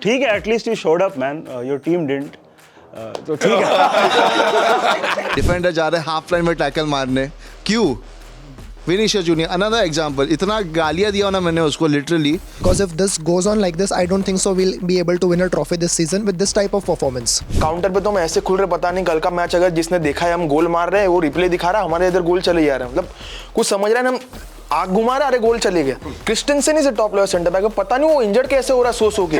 ठीक है, at least you showed up man, your team didn't, तो ठीक है। डिफेंडर जा रहे हैं हाफ लाइन में टैकल मारने, क्यों? विनीशियस जूनियर अनदर एग्जांपल, इतना गालियां दिया ना मैंने उसको literally. Because if this goes on like this, I don't think so we'll be able to win a trophy this season with this type of performance. Counter पे तो हम ऐसे खुल रहे, पता नहीं कल का मैच अगर जिसने देखा है हम गोल मार रहे हैं वो रिप्ले दिखा रहा है, हमारे इधर गोल चले जा रहे हैं, मतलब कुछ समझ रहे हैं हम आग घुमा रहे, अरे गोल चले गए। Christensen is a top level centre back, पता नहीं वो इंजर्ड कैसे हो रहा है सो के।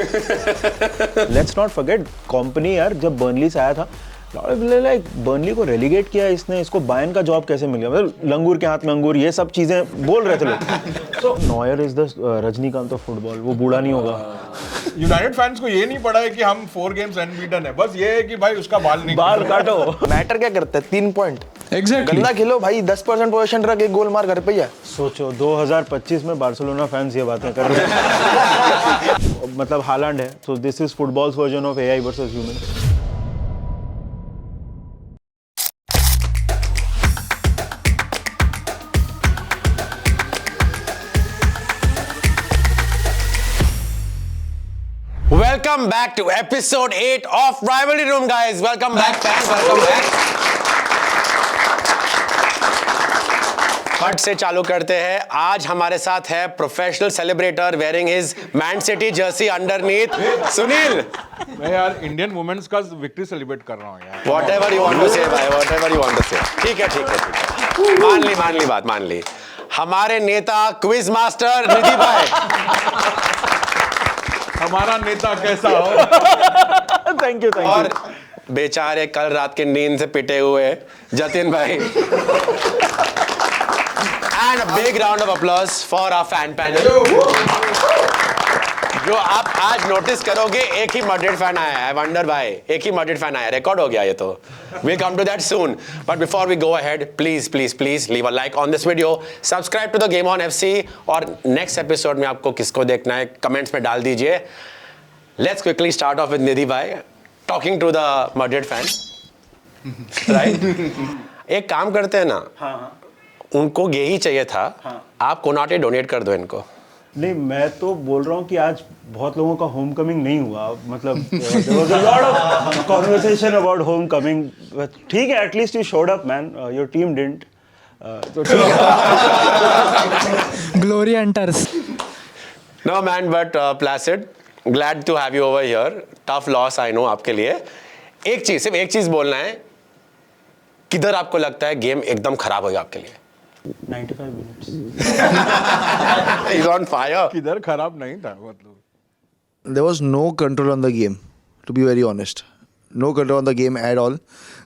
लेट्स नॉट फॉरगेट कंपनी यार, जब बर्नली से आया था लाइक बर्नली को रेलीगेट किया इसने, इसको बायर्न का जॉब कैसे मिल गया, मतलब लंगूर के हाथ में अंगूर, ये सब चीजें बोल रहे थे लोग। Neuer is the Rajinikanth of football, वो बूढ़ा नहीं होगा। यूनाइटेड फैंस को ये नहीं पड़ा है कि हम 4 गेम्स अनबीटन है, बस ये है कि भाई उसका बाल काटो। मैटर क्या करता है, 3 पॉइंट एग्जैक्टली। गंदा खेलो भाई, 10% पोजीशन रख, एक गोल मार घर पे ही है। सोचो 2025 में बार्सिलोना फैंस ये बातें कर रहे हैं। मतलब हालैंड है, सो this is footballs version of AI versus human. Welcome back to episode 8 of Rivalry Room, guys. Welcome back, fans. Welcome back. फट से चालू करते हैं। आज हमारे साथ है professional celebrator wearing his Man City jersey underneath, Sunil. मैं यार इंडियन वुमेन्स का विक्ट्री सेलिब्रेट कर रहा हूँ यार। Whatever you want to say, भाई, whatever you want to say. ठीक है। मान ली। हमारे नेता क्विज मास्टर निधि भाई। हमारा नेता कैसा हो? Thank you. और बेचारे कल रात के नींद से पिटे हुए जतिन भाई। And a big round of applause for our fan panel. जो आप आज नोटिस करोगे, एक ही मड्रिड फैन आया है, वंडर भाई, एक ही मड्रिड फैन आया, रिकॉर्ड हो गया ये तो। We'll come to that soon. But before we go ahead, please leave a like on this video, subscribe to the Game On FC, और next episode में आपको किसको देखना है कमेंट्स में डाल दीजिए। Let's quickly start off with निधि भाई talking to the Madrid fan, right? एक काम करते हैं ना, उनको यही चाहिए था, आप कोनाटे डोनेट कर दो इनको। नहीं, मैं तो बोल रहा हूँ कि आज बहुत लोगों का होम कमिंग नहीं हुआ, मतलब there was a lot of conversation about home coming, ठीक है, at least you showed up man, your team didn't, तो ठीक है। Glory enters. No man, but Placid, glad to have you over here. Tough loss, I know आपके लिए। सिर्फ एक चीज बोलना है, किधर आपको लगता है गेम एकदम खराब हो गया आपके लिए? 95 minutes. He's on fire. किधर खराब नहीं था मतलब। There was no control on the game, to be very honest. No control on the game at all.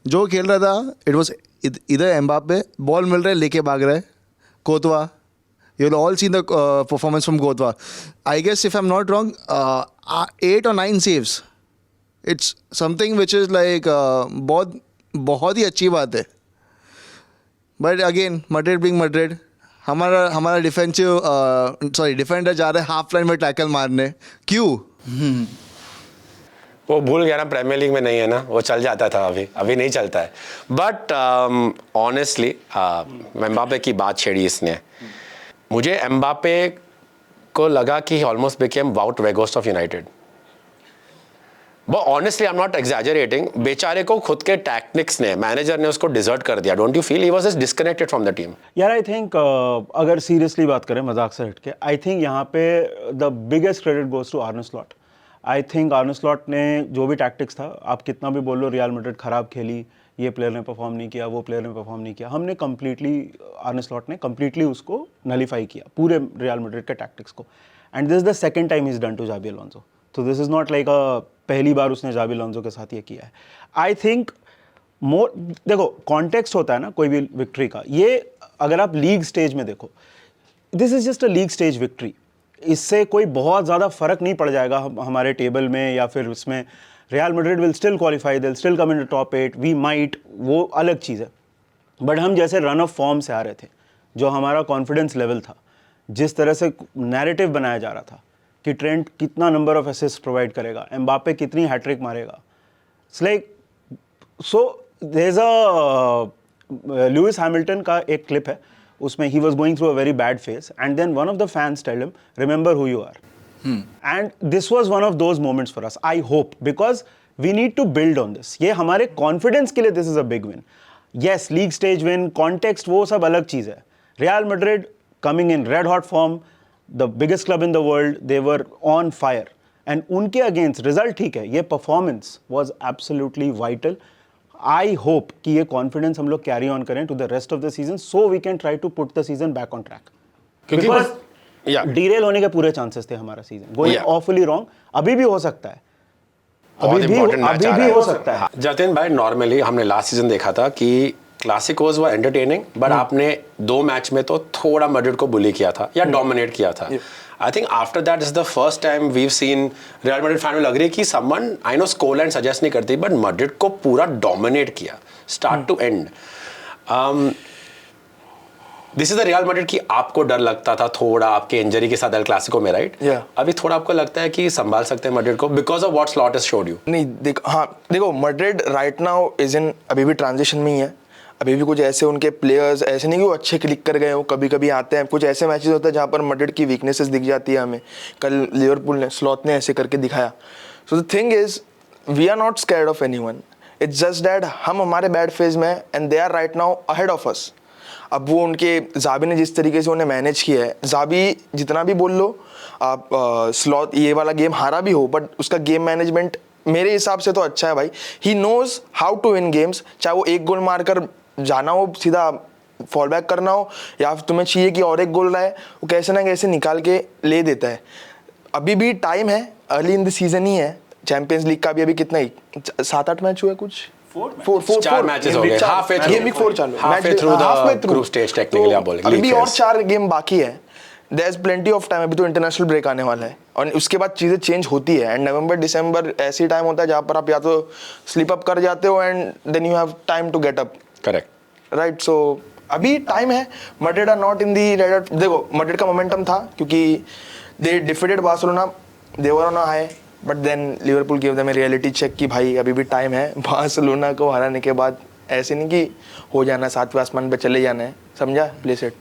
जो खेल रहा था, it was इधर एम्बापे बॉल मिल रहा है लेके भाग रहा है, कोतवा, you will all see the performance from Kotwa. I guess if I'm not wrong, 8 or 9 saves. It's something which is like बहुत ही अच्छी बात है. But again, Madrid being Madrid, हमारा डिफेंडर जा रहा है हाफ लाइन में टैकल मारने, क्यों? वो भूल गया ना, प्रीमियर लीग में नहीं है ना, वो चल जाता था, अभी नहीं चलता है। बट ऑनेस्टली एम्बापे की बात छेड़ी इसने, मुझे एम्बापे को लगा कि ऑलमोस्ट बिकेम वाउट वेगोस्ट of United. But honestly I am not exaggerating, बेचारे को खुद के टैक्टिक्स ने, मैनेजर ने उसको डिजर्ट कर दिया। Don't you feel he was just disconnected from the team? यार आई थिंक अगर सीरियसली बात करें, मजाक से हटके, आई थिंक यहाँ पे the biggest credit goes to Arne Slot. I think Arne Slot ने जो भी टैक्टिक्स था, आप कितना भी बोल लो रियल मैड्रिड खराब खेली, ये प्लेयर ने परफॉर्म नहीं किया, वो प्लेयर ने परफॉर्म नहीं किया, हमने आर्ने स्लॉट ने कम्प्लीटली उसको नलीफाई किया, पूरे रियल मैड्रिड के टैक्टिक्स को। And this is the second time is done to Xabi Alonso, तो दिस इज नॉट लाइक पहली बार उसने जाबी अलोंसो के साथ ये किया है। आई थिंक मोर, देखो कॉन्टेक्स्ट होता है ना कोई भी विक्ट्री का, ये अगर आप लीग स्टेज में देखो, this is just a league stage victory, इससे कोई बहुत ज़्यादा फर्क नहीं पड़ जाएगा हमारे टेबल में या फिर उसमें। Real Madrid will still qualify, they will still come in the top 8, we might, वो अलग चीज़ है। बट हम जैसे रन ऑफ फॉर्म से आ रहे थे, जो हमारा कॉन्फिडेंस लेवल था, जिस तरह से नैरेटिव बनाया जा रहा था कि ट्रेंट कितना नंबर ऑफ असिस्ट प्रोवाइड करेगा, एम्बापे कितनी हैट्रिक मारेगा, it's like, so there is a Lewis Hamilton का एक क्लिप है, उसमें ही was going through a very bad phase and then one of the fans tell him, remember who you are. And this was one of those moments for us, I hope, because we need to build on this. ये हमारे confidence के लिए this is a big win. Yes, league stage win, context वो सब अलग चीज़ है. Real Madrid coming in red hot form, the biggest club in the world, they were on fire. And उनके against result ठीक है, ये performance was absolutely vital. I hope कि ये confidence हम लोग carry on करें to the rest of the season, so we can try to put the season back on track. Because derail होने के पूरे chances थे हमारा season. Going awfully wrong, अभी भी हो सकता है. अभी भी हो सकता है. जतिन भाई, नॉर्मली हमने लास्ट सीजन देखा था कि क्लासिकोस वो एंटरटेनिंग, बट आपने 2 मैच में तो थोड़ा मैड्रिड को बुली किया था या डोमिनेट किया था. I think after that is the first time we've seen Real Madrid fan में लग रही है कि someone, I know score line suggest नहीं करती, बट मैड्रिड को पूरा डोमिनेट किया start to end. This is the Real Madrid कि आपको डर लगता था थोड़ा आपके इंजरी के साथ एल क्लासिको में, राइट? अभी थोड़ा आपको लगता है कि संभाल सकते हैं मैड्रिड को because of what slot has showed you? नहीं, देखो Madrid right now is in, अभी भी ट्रांजिशन में ही है. अभी भी कुछ ऐसे उनके प्लेयर्स ऐसे नहीं कि वो अच्छे क्लिक कर गए हो, कभी कभी आते हैं कुछ ऐसे मैचेस होते हैं जहाँ पर मैड्रिड की वीकनेसेस दिख जाती है हमें. कल लिवरपूल ने, स्लॉथ ने ऐसे करके दिखाया. So the thing is we are not scared of anyone. It's just that हम हमारे बैड फेज में and they are right now ahead of us. अब वो उनके ज़ाबी ने जिस तरीके से उन्हें मैनेज किया है, ज़ाबी जितना भी बोल लो आप, स्लॉथ ये वाला गेम हारा भी हो, बट उसका गेम मैनेजमेंट मेरे हिसाब से तो अच्छा है भाई. He knows how to win games. चाहे वो एक गोल मारकर जाना हो, सीधा फॉल बैक करना हो, या तुम्हें चाहिए कि और एक गोल लाए, वो कैसे ना कैसे निकाल के ले देता है. अभी भी टाइम है, अर्ली इन द सीजन ही है. चैंपियंस लीग का भी अभी कितना ही 7-8 मैच हुए, कुछ 4 मैचेस हो गए, halfway through the group stage technically आप बोलेंगे. अभी और 4 गेम बाकी है. There is plenty of time. अभी तो इंटरनेशनल ब्रेक आने वाला है और उसके बाद चीज़ें चेंज होती है. एंड नवंबर दिसंबर ऐसी टाइम होता है जहाँ पर आप या तो स्लिप अप कर जाते हो and then you have time to get up. Correct, right. So अभी टाइम है. Madrid are not in the red. देखो मैड्रिड का मोमेंटम था क्योंकि they defeated Barcelona, they were on a high, but then Liverpool give them a reality check कि भाई अभी भी टाइम है. बार्सिलोना को हराने के बाद ऐसे नहीं कि हो जाना, 7वें आसमान पे चले जाना है, समझा? Play set.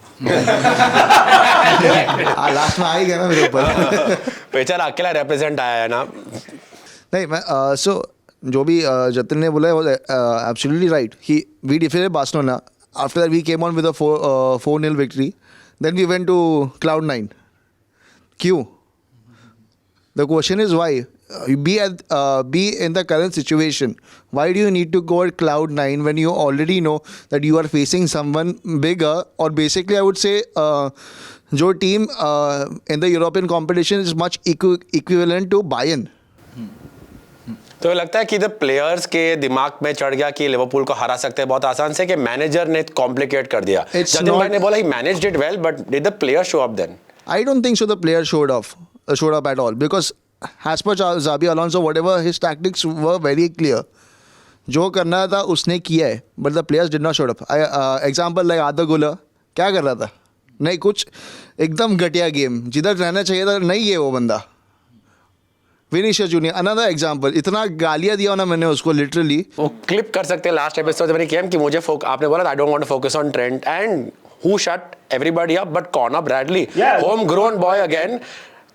लास्ट में आ ही गया ना मेरे ऊपर. बेचारा अकेला रिप्रेजेंट आया है ना. नहीं, मैं सो जो भी जतिन ने बोला है वो absolutely right. We defeated Barcelona. After that we came on with a 4-0 victory. Then we went to cloud 9. क्यों? The question is why? Be in the current situation. Why do you need to go at cloud 9 when you already know that you are facing someone bigger? Or basically, I would say, जो team in the European competition is much equivalent to Bayern. तो लगता है कि the players के दिमाग में चढ़ गया कि लिवरपूल को हरा सकते हैं बहुत आसान से, कि मैनेजर ने कॉम्प्लिकेट कर दिया. जतिन भाई ने बोला he managed it well, but did the player show up then? I don't think so. The player showed up at all, because as per Xabi Alonso, whatever his tactics were very clear. जो करना था उसने किया है, but the players did not show up. Example like Arda Güler, क्या कर रहा था? नहीं, कुछ एकदम घटिया गेम, जिधर रहना चाहिए था नहीं है वो बंदा. Vinicius junior, another example. इतना गालियाँ दिया ना मैंने उसको, लिटरली. वो क्लिप कर सकते हैं लास्ट एपिसोड में गेम कि मुझे आपने बोला I don't want to focus on Trent and who shut everybody up but Conor Bradley, homegrown boy again,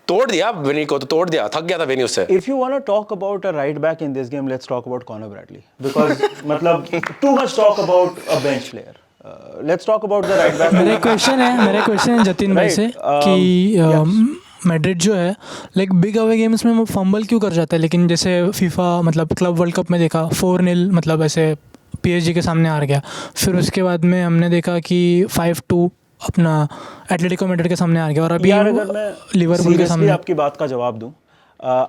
तोड़ दिया विनी को, तो तोड़ दिया, थक गया था विनी उससे. If you want to talk about a right back in this game, let's talk about Conor Bradley, because मतलब too much talk about a bench player. Let's talk about the right back. मेरा question है जतिन भाई से कि Madrid जो है like big away games में fumble क्यों कर जाता है, लेकिन जैसे फीफा मतलब क्लब वर्ल्ड कप में देखा 4-0 मतलब ऐसे PSG के सामने हार गया. फिर उसके बाद में हमने देखा कि 5-2 अपना एटलेटिको मैड्रिड के सामने हार गया. और अभी लिवरपूल के सामने. आपकी बात का जवाब दूं,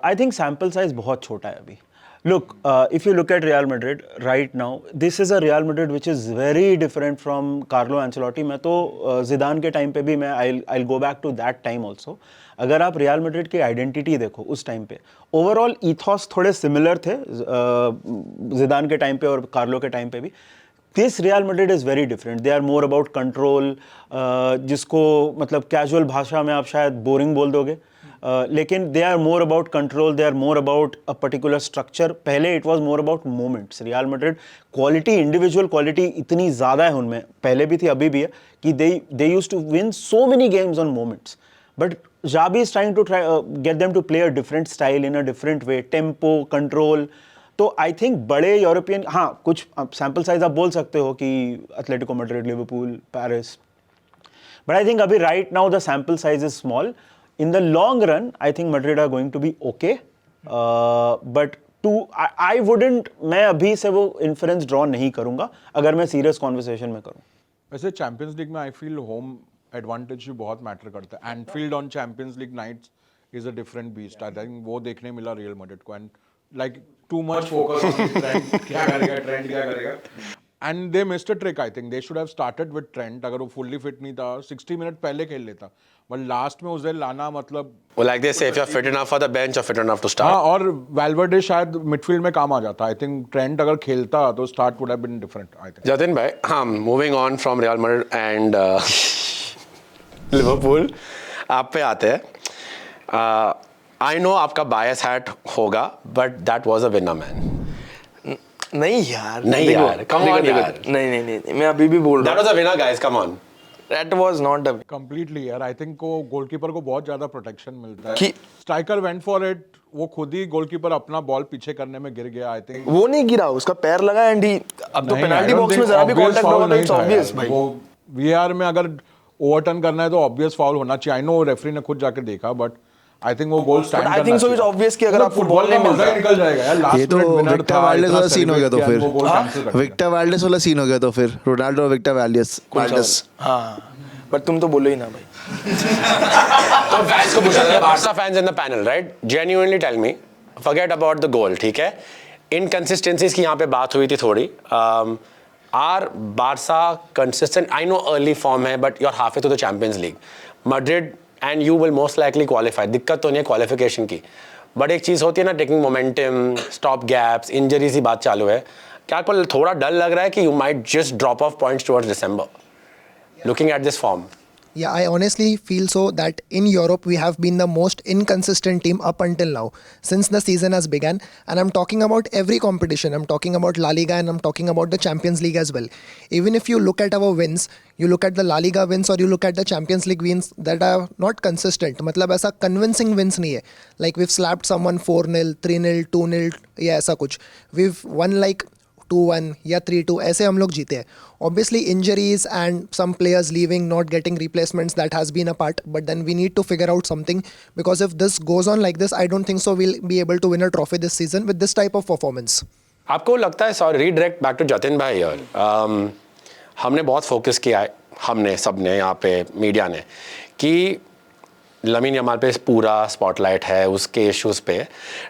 आई थिंक सैम्पल साइज बहुत छोटा है अभी. Look, if you look at Real Madrid right now, this is a Real Madrid which is very different from Carlo Ancelotti. मैं तो Zidane के टाइम पे भी मैं I'll go back to that time also. अगर आप Real Madrid की identity देखो उस टाइम पे, ओवरऑल ईथॉस थोड़े सिमिलर थे Zidane के टाइम पे और कार्लो के टाइम पे भी. This Real Madrid is very different. They are more about control, जिसको मतलब कैजुअल भाषा में आप शायद बोरिंग बोल दोगे, लेकिन they are more about control, they are more about a particular structure. पहले it was more about moments. Real Madrid quality, individual quality इतनी ज़्यादा है उनमें, पहले भी थी अभी भी है, कि they used to win so many games on moments. But Xabi is trying to get them to play a different style in a different way, tempo, control. तो आई थिंक बड़े यूरोपियन, हाँ कुछ सैम्पल साइज आप बोल सकते हो कि Atletico Madrid, Liverpool, Paris, but I think अभी right now the sample size is small. In the long run I think Madrid are going to be okay, but I wouldn't, मैं अभी से वो इन्फ्रेंस ड्रॉ नहीं करूंगा अगर मैं serious conversation में करूँ. वैसे चैंपियंस लीग में आई फील होम एडवांटेज भी बहुत मैटर करता है. Anfield on Champions League nights is a different beast. I think वो देखने मिला रियल मैड्रिड को. And like too much focus on Trent, क्या करेगा ट्रेंड, क्या करेगा. And they missed a trick. I think they should have started with Trent. अगर वो फुल्ली फिट नहीं था 60 मिनट पहले खेल लेता, बट लास्ट में उसे लाना मतलब Well, like they say, if you're fit enough for the bench or fit enough to start. हाँ, और वेल्वर्डे शायद मिडफील्ड में काम आ जाता. आई थिंक ट्रेंड अगर खेलता तो start would have been different. I think Jatin bhai, moving on from Real Madrid and Liverpool, आप पे आते हैं. I know आपका bias hat होगा, but that was a winner, man. नहीं यार, नहीं देखो, यार, come देखो, on देखो, यार. नहीं, मैं अभी भी बोल रहा That was a winner, guys. Come on. हूँ. That was not a completely यार. आई थिंक को गोलकीपर को बहुत ज्यादा प्रोटेक्शन मिलता है. कि- स्ट्राइकर वेंट फॉर इट. वो खुद ही गोलकीपर अपना बॉल पीछे करने में गिर गया. आई थिंक वो नहीं गिरा, उसका पैर लगा एंड ही अब तो पेनल्टी बॉक्स में जरा भी कांटेक्ट होगा तो इट्स ऑब्वियस भाई. वो वीआर में अगर ओवरटर्न करना है तो ऑब्वियस फाउल होना चाहिए. आई नो रेफरी ने खुद जाके देखा, बट आई थिंक वो गोल stand I think so it's obvious कि अगर आपको ball नहीं मिलता ही निकल जाएगा यार. लास्ट ये तो विक्टर वाइल्डस वाला सीन हो गया तो फिर. विक्टर वाइल्डस वाला सीन हो गया तो फिर रोनाल्डो और विक्टर वाइल्डस. हाँ, बट तुम तो बोलो ही ना भाई. तो फैंस को पूछा था, Barca fans in the panel, right? Genuinely tell me, forget about the goal, ठीक है? इनकंसिस्टेंसीज की यहाँ पे बात हुई थी थोड़ी. Are Barca consistent? I know early form है, but you are half way to the Champions League. Madrid and you will most likely qualify. दिक्कत तो नहीं है क्वालिफिकेशन की, बट एक चीज़ होती है ना, taking momentum, stop gaps, injuries ही बात चालू है. क्या आपको थोड़ा डर लग रहा है कि you might just drop of points towards December looking at this form? Yeah, I honestly feel so that in Europe we have been the most inconsistent team up until now since the season has begun, and I'm talking about every competition. I'm talking about La Liga and I'm talking about the Champions League as well. Even if you look at our wins, you look at the La Liga wins or you look at the Champions League wins that are not consistent. मतलब ऐसा convincing wins नहीं है. Like we've slapped someone 4-0, 3-0, 2-0 या ऐसा कुछ. We've won like 2-1 या 3-2 ऐसे हम लोग जीते हैं. Obviously injuries and some players leaving, not getting replacements, that has been a part, but then we need to figure out something, because if this goes on like this, I don't think so we'll be able to win a trophy this season with this type of performance. आपको लगता है, sorry redirect back to Jatin भाई यार, हमने बहुत focus किया है, हमने सबने यहाँ पे मीडिया ने, कि लमीन यमाल पे पूरा स्पॉटलाइट है उसके इश्यूज पे.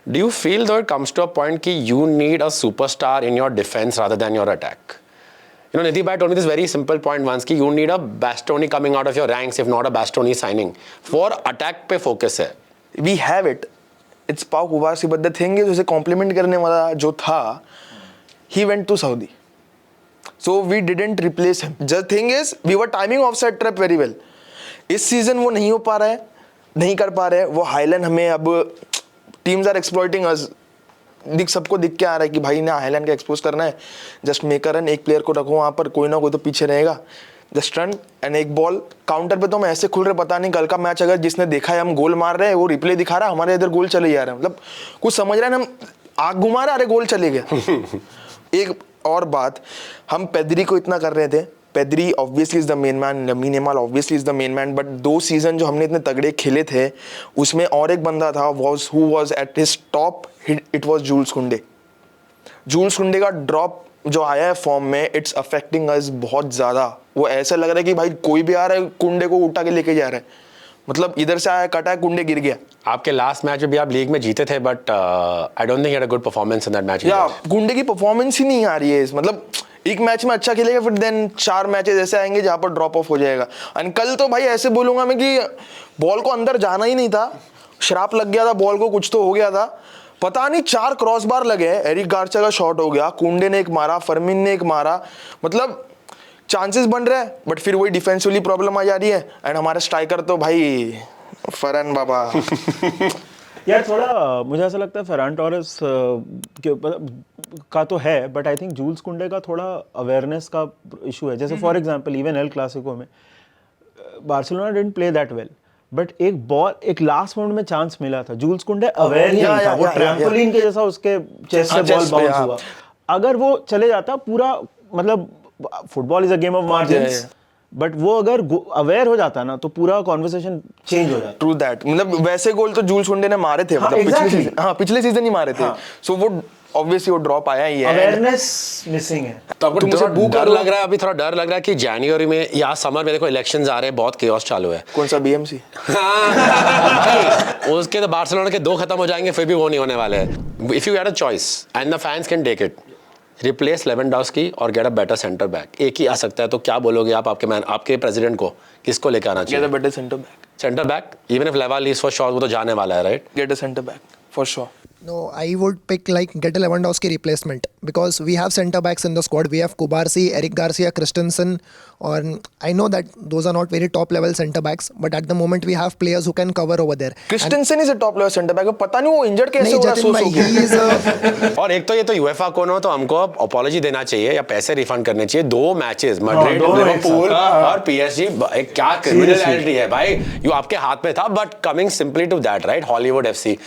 Do you feel though it comes to a point कि you need a superstar in your defence rather than your attack? You know, Nidhi bhai told me this very simple point once कि you need a Bastoni coming out of your ranks, if not a Bastoni signing. For attack पे focus है. We have it. It's Pau Kubarsi, but the thing is उसे compliment करने वाला जो था, he went to Saudi. So we didn't replace him. The thing is, we were timing offside trap very well. इस season वो नहीं हो पा रहा है, नहीं कर पा रहे हैं. वो हाईलैंड हमें अब टीम्स आर एक्सप्लॉइटिंग अस. सबको दिख के आ रहा है कि भाई ने हाईलैंड का एक्सपोज करना है. जस्ट मेक अ रन, एक प्लेयर को रखो वहाँ पर, कोई ना कोई तो पीछे रहेगा. जस्ट रन एंड एक बॉल काउंटर पे तो हम ऐसे खुल रहे, पता नहीं कल का मैच अगर जिसने देखा है हम गोल मार रहे हैं, वो रिप्ले दिखा रहा है हमारे इधर गोल चले जा रहे हैं. मतलब कुछ समझ रहे हैं, हम आग घुमा रहे, अरे गोल चले गया. एक और बात, हम पेद्री को इतना कर रहे थे. Pedri obviously is the main man, lamin Yamal obviously is the main man, but 2 season जो हमने इतने तगड़े खेले थे उसमें और एक बंदा था who was at his top, it was Jules Kounde. Jules Kounde का ड्रॉप जो आया है फॉर्म में, इट्स अफेक्टिंग अस बहुत ज़्यादा. वो ऐसा लग रहा है कि भाई कोई भी आ रहा है कुंडे को उठा के लेके जा रहा है. मतलब इधर से आया, कटा है, कुंडे गिर गया. आपके लास्ट मैच में भी आप लीग में जीते थे, but I don't think you had a good performance in that match. या कुंडे की परफॉर्मेंस ही नहीं आ रही है. मतलब एक मैच में अच्छा खेलेगा, फिर देन 4 मैचेस ऐसे आएंगे जहाँ पर ड्रॉप ऑफ हो जाएगा. एंड कल तो भाई ऐसे बोलूंगा मैं कि बॉल को अंदर जाना ही नहीं था, श्राप लग गया था बॉल को, कुछ तो हो गया था पता नहीं. 4 क्रॉस बार लगे, एरिक गार्सिया का शॉट हो गया, कुंडे ने एक मारा, फर्मिन ने एक मारा. मतलब चांसेस बन रहे हैं, बट फिर वही डिफेंसिवली प्रॉब्लम आ जा रही है. एंड हमारे स्ट्राइकर तो भाई फरहान बाबा यार थोड़ा मुझे ऐसा लगता है फेरान टोरेस का तो है, but I think joules Kounde का थोड़ा अवेयरनेस का इशू है. जैसे for example even El Clasico में Barcelona didn't play that well, but एक बॉल एक लास्ट मोमेंट में चांस मिला था, जूल्स कुंडे अवेयर ही या, नहीं था, या, वो या, या, ट्रैम्पोलिन के जैसा उसके चेस्ट से हाँ, बॉल chest पे, बाउंस हाँ। हुआ। अगर वो चले जाता पूरा, मतलब football is a game of margins, but वो अगर अवेयर हो जाता ना तो पूरा कॉन्वर्सेशन चेंज हो जाता। ट्रू दैट, मतलब वैसे गोल तो जूल्स कुंडे ने मारे थे, हाँ, मतलब पिछले exactly. सीजन, हाँ पिछले सीजन ही मारे थे, सो वो ऑब्वियसली वो ड्रॉप आया ही है। अवेयरनेस मिसिंग है। तो आपको तुम उसे थोड़ा boo डर करो। लग रहा है, अभी थोड़ा डर लग रहा है कि जनवरी में या समर में देखो इलेक्शंस आ रहे हैं, बहुत केओस चालू है। कौन सा बीएमसी? भाई, उसके तो बार्सिलोना के 2 खत्म हो जाएंगे, फिर भी वो नहीं होने वाले हैं। If you had a choice and the fans can take it, replace Lewandowski और get a better centre back, एक ही आ सकता है, तो क्या बोलोगे आप आपके प्रेसिडेंट को, किसको लेकर आना गेट अ चाहिए? Better centre back, centre back, even if लेवा लीव्स फॉर श्योर, वो तो जाने वाला है, right? Get a centre back for sure. No, I would pick like get a Lewandowski replacement because we have centre backs in the squad. We have Kubarsi, Eric Garcia, Christensen, or I know that those are not very top level centre backs, but at the moment we have players who can cover over there. Christensen is a top level centre back, पता नहीं वो injured कैसे नहीं हो रहा जतिन भाई, he is a और एक तो ये तो यूएफा को ना, तो हमको अपॉलॉजी देना चाहिए या पैसे रिफंड करने चाहिए। 2 मैचेस मैड्रिड, दोनों एक लिवरपूल साथ। और पीएसजी, क्या क्रिमिनलिटी है भाई, ये आपके हाथ में था। But coming simply to that, right, Hollywood FC,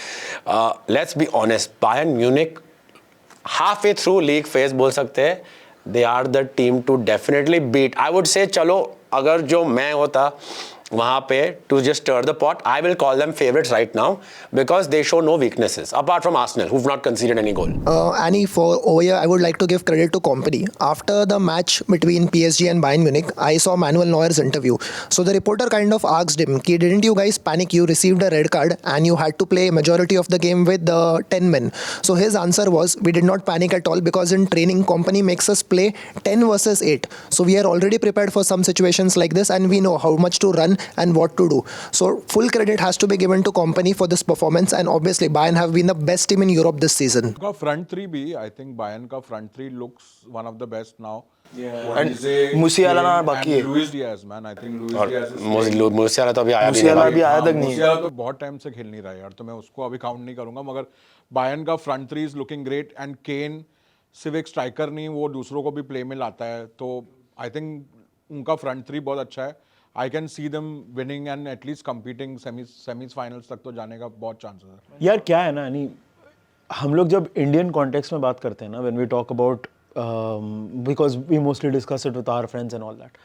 let's be honest, Bayern Munich half way through league phase बोल सकते हैं, they are the team to definitely beat. I would say चलो अगर जो मैं होता वहां पे to just stir the pot, I will call them favourites right now because they show no weaknesses apart from Arsenal who've not conceded any goal. Annie, for over here, I would like to give credit to Kompany. After the match between PSG and Bayern Munich, I saw Manuel Neuer's interview. So the reporter kind of asked him, didn't you guys panic? You received a red card and you had to play majority of the game with 10 men. So his answer was, we did not panic at all because in training, Kompany makes us play 10 versus 8. So we are already prepared for some situations like this and we know how much to run and what to do. So full credit has to be given to Kompany for this performance, and obviously Bayern have been the best team in Europe this season. का front three भी, I think Bayern का front three looks one of the best now. And Musiala ना बाकी है। Luis Diaz, man, I think Luis Diaz मूसियाला तो अभी आया भी Musiala नहीं। भी आया तक नहीं है। मूसियाला तो बहुत टाइम से खेल नहीं रहा है यार, तो मैं उसको अभी काउंट नहीं करूंगा। मगर बायर्न का front three is looking great and Kane सिर्फ एक स्ट्राइकर नहीं, वो दूसरों को भी प्ले में लाता है, तो आई थिंक उनका फ्रंट थ्री बहुत अच्छा है। I can see them winning and at least competing semis finals तक तो जाने का बहुत चांसेस है। यार क्या है ना, नहीं हम लोग जब इंडियन कॉन्टेक्स्ट में बात करते हैं ना, when we talk about, because we mostly discuss it with our friends and all that,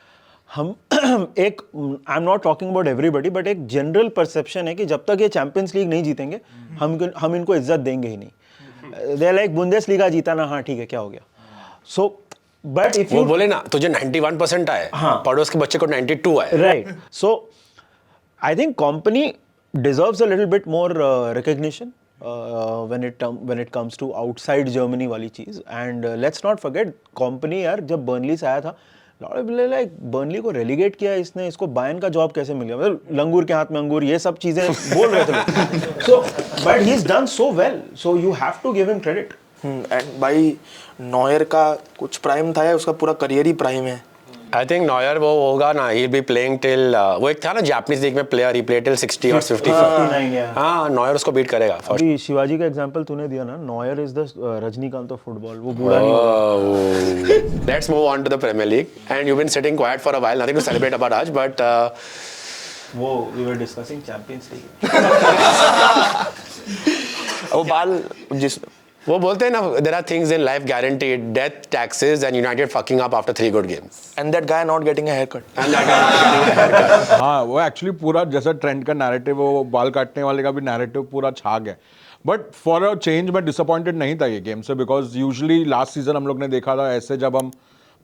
हम एक, I am not talking about everybody, but एक जनरल परसेप्शन है कि जब तक ये चैंपियंस लीग नहीं जीतेंगे हम इनको इज्जत देंगे ही नहीं। दे आर लाइक बुंदेसलीगा जीता ना, हाँ ठीक है क्या हो गया। सो बट इफ वो यू बोले ना तुझे 91% आए, पड़ोस के बच्चे को 92 आए, right, so I think company deserves a little bit more recognition when it comes to outside Germany वाली चीज। and let's not forget company यार जब बर्नली से आया था, लाइक बर्नली को रेलीगेट किया इसने, इसको बायर्न का जॉब कैसे मिल गया, मतलब लंगूर के हाथ में अंगूर, ये सब चीजें बोल रहे थे। so but he's done so well, so you have to give him credit. And भाई नॉयर का कुछ प्राइम था या उसका पूरा करियर ही प्राइम है? आई थिंक नॉयर वो होगा ना, ही बी प्लेइंग टिल, वो एक था ना जापानीज लीग में प्लेयर, ही प्ले टिल 60 और 55। 59, yeah. हाँ, नॉयर उसको बीट करेगा फर्स्ट। अभी शिवाजी का एग्जांपल तूने दिया ना, Neuer is the Rajinikanth of football, वो बूढ़ा नहीं होगा। Let's move on to the Premier League, and you've been sitting quiet for a while, nothing to celebrate about आज, but वो we were discussing Champions League. वो बाल जिस वो बोलते हैं ना, there are things in life guaranteed, death, taxes, and United fucking up after 3 good games. And that guy not getting a haircut. And that guy not getting a haircut. हाँ, वो actually पूरा जैसा trend का narrative, वो बाल काटने वाले का भी नैरेटिव पूरा छा गया। बट फॉर अ चेंज मैं डिसअपॉइंटेड नहीं था ये गेम से, बिकॉज यूजुअली लास्ट सीजन हम लोग ने देखा था ऐसे, जब हम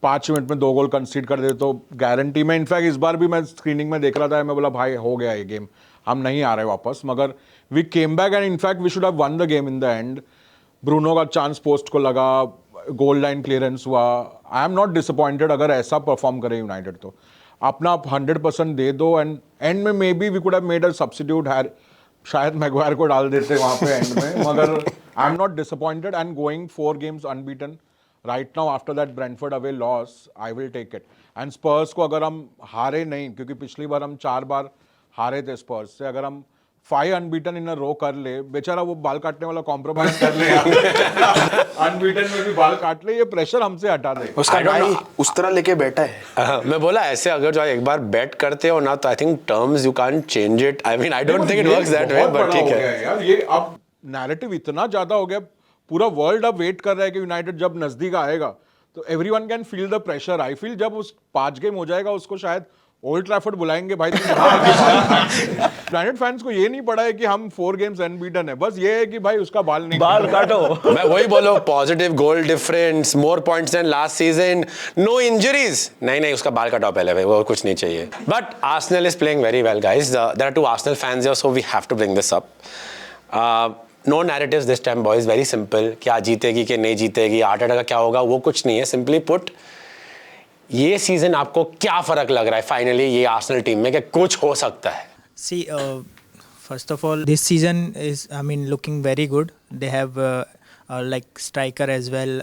5 मिनट में 2 गोल कंसीड कर देते तो गारंटी में, इनफैक्ट इस बार भी मैं स्क्रीनिंग में देख रहा था, मैं बोला भाई हो गया ये गेम, हम नहीं आ रहे वापस। मगर we came back and in fact we should have won the game in the end. Bruno का चांस पोस्ट को लगा, गोल लाइन क्लियरेंस हुआ। आई एम नॉट डिसअपॉइंटेड अगर ऐसा परफॉर्म करे यूनाइटेड, तो अपना 100% दे दो, एंड एंड में maybe we could have made a substitute, शायद मैगवायर को डाल देते वहाँ पे एंड में। मगर I am not disappointed and going 4 games unbeaten right now after that Brentford away loss, I will take it. And Spurs को अगर हम हारे नहीं, क्योंकि पिछली बार हम 4 बार हारे थे स्पर्स से, अगर हम 5 अनबीटन इन अ रो कर ले, बेचारा वो बाल काटने वाला कॉम्प्रोमाइज कर ले, अनबीटन में भी बाल काट ले, ये प्रेशर हमसे हटा दे। उसका भाई उस तरह लेके बैठा है। मैं बोला ऐसे अगर जो एक बार बेट करते हो ना, तो I think terms you can't change it. I mean I don't think it works that way, but ठीक है यार, ये अब नैरेटिव इतना ज्यादा हो गया, पूरा वर्ल्ड अब वेट कर रहा है कि यूनाइटेड जब नजदीक आएगा तो everyone can feel the pressure. I feel जब उस 5 गेम हो जाएगा उसको शायद ओल्ड ट्रैफर्ड बुलाएंगे भाई। यूनाइटेड फैंस को ये नहीं पड़ा है कि हम 4 गेम्स अनबीटन है, बस ये है कि भाई उसका बाल नहीं काटो। मैं वही बोलो, positive goal difference, more points than last season, no injuries. नहीं उसका बाल कटाओ पहले भाई, वो कुछ नहीं चाहिए। But Arsenal is playing very well guys, there are 2 Arsenal fans here, so we have to bring this up. No narratives this time boys, very simple. क्या जीतेगी कि नहीं जीतेगी, आर्टेटा का क्या होगा, वो कुछ नहीं है। सिंपली पुट, ये सीजन आपको क्या फर्क लग रहा है फाइनली ये आर्सेनल टीम में कि कुछ हो सकता है? See, first of all, this season is, I mean, looking very good. They have like striker as well.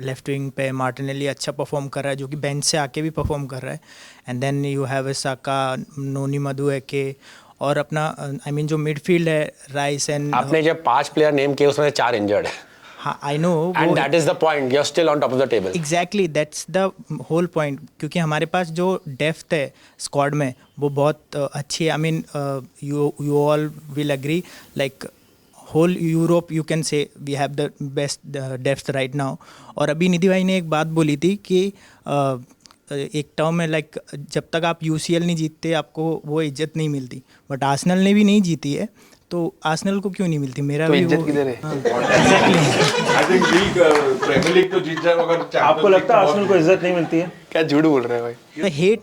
Left wing पे मार्टिनेली अच्छा परफॉर्म कर रहा है, जो कि बेंच से आके भी परफॉर्म कर रहा है। एंड देन यू हैव साका, नोनी मदुएके, और अपना आई मीन जो मिडफील्ड है, राइस एंड आपने जब 5 प्लेयर नेम किए उसमें से 4 इंजर्ड है। हाँ, I know, and that is the point, you are still on top of the table. Exactly, that's the whole point, क्योंकि हमारे पास जो डेप्थ है स्क्वाड में वो बहुत अच्छी है। I mean you all will agree, like whole Europe you can say we have the best depth right now. और अभी निधि भाई ने एक बात बोली थी कि एक टर्म में, लाइक जब तक आप UCL नहीं जीतते आपको वो इज्जत नहीं मिलती, बट आर्सेनल ने भी नहीं जीती है, तो आर्सेनल को क्यों नहीं मिलती? मेरा तो भी इज्जत वो किधर है? आई थिंक प्रीमियर लीग तो जीत जाए, मगर आपको लगता है आर्सेनल को इज्जत नहीं मिलती है? क्या झूठ बोल रहे हैं भाई?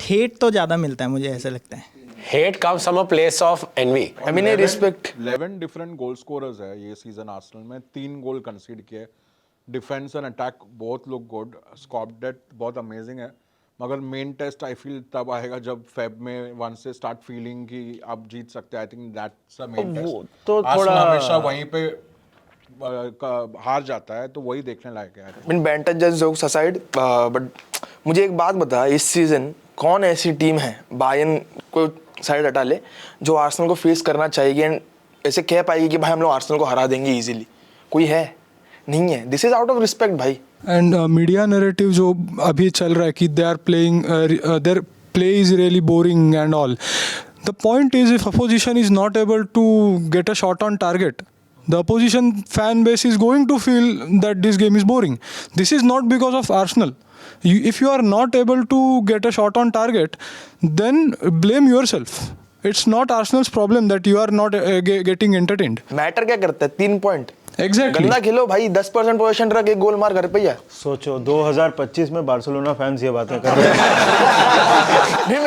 हेट तो ज़्यादा मिलता है, मुझे ऐसा लगता है। Hate comes from a place of envy. I mean respect. 11 different goal scorers है ये सीजन आर्सेनल में, 3 गोल कंसीड किए। Defence and attack both look good, squad depth बहुत अमेजिंग है। मगर मेन टेस्ट आई फील तब आएगा जब फेब में वन से स्टार्ट फीलिंग कि आप जीत सकते हैं। I think that's a main test. तो आर्सेनल थोड़ा- हमेशा वहीं पे हार जाता है, तो वही देखने लायक है। Mean banter just jokes aside, but मुझे एक बात बता, इस सीजन कौन ऐसी टीम है, बायर्न को साइड हटा ले, जो आर्सेनल को फेस करना चाहेगी एंड ऐसे कह पाएगी कि भाई हम लोग आर्सेनल को हरा देंगे इजीली? कोई है? नहीं है। This is out of respect भाई। एंड मीडिया नैरेटिव जो अभी चल रहा है कि they are playing, their play is really boring and all, the point is if opposition is not able to get a shot on target, the opposition fan base is going to feel that this game is boring. This is not because of Arsenal. If you are not able to get a shot on target, then blame yourself. It's not Arsenal's problem that you are not getting entertained. Matter क्या करता है? 3 point. Exactly. गंदा खेलो भाई, 10% position रख, एक गोल मार, घर पे ही आ। सोचो 2025 में बार्सिलोना फैंस ये बातें कर रहे हैं। नहीं,